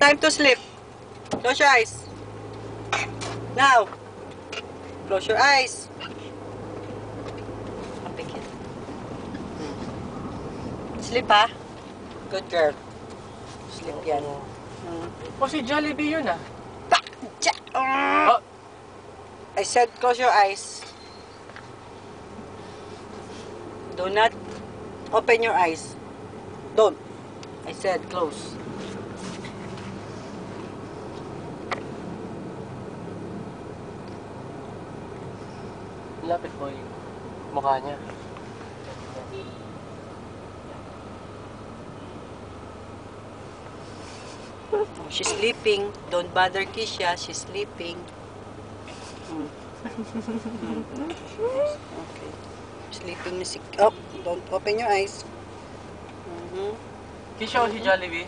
time to sleep. Close your eyes. Now. Close your eyes. Kapikit. Sleep, ha? Good girl. Sleep yan. O si Jollibee yun, ah. Oh. I said close your eyes. Do not open your eyes. Don't. I said close. Lapit mo yung mukha niya. Oh, she's sleeping. Don't bother Kisha. She's sleeping. Okay. Sleeping na si... Oh, don't open your eyes. Kisha o si Jollibee?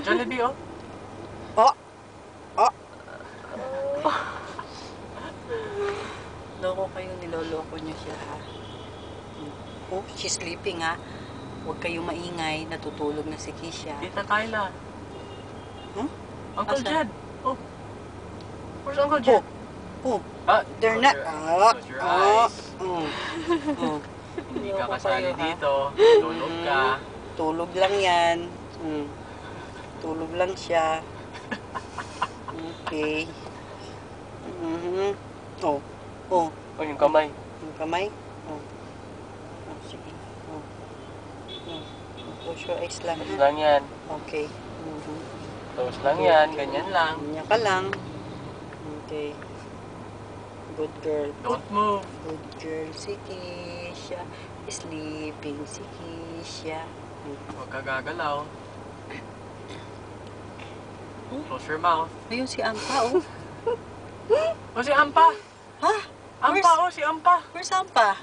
Jollibee, oh. Oh! Oh! Loko kayo, niloloko niyo siya, ha? Oh, she's sleeping, ha? Huwag kayong maingay. Natutulog na si Kisha. Tita Kyla. Huh? Uncle Asan? Jed. Oh. Where's Uncle Jed? Oh, Ah, they're not... close your eyes. Hindi ka Loko kasali kayo, ha? dito. Tulog ka. Tulog lang yan. Tulog lang siya. Okay. Oh. Oh. Oh, yung kamay. Yung kamay? Oh. Oh, sige. Oh. Oh. Close your eyes lang. Close Ha? lang yan. Okay. Close lang yan. Ganyan lang. Ganyan ka lang. Okay. Good girl. Don't move. Good girl si Kisha. Sleeping si Kisha. Huwag ka gagalaw. Close your mouth. Ayun si Ampa, oh. O si Ampa. Ha? Ampa, o si Ampa. Where's Ampa?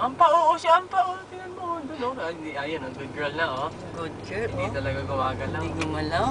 Ampa, o si Ampa. O, tingnan mo. Doon, o. Ayan, good girl na, o. Good girl, Hindi oh. talaga gumagalaw. Hindi gumalaw.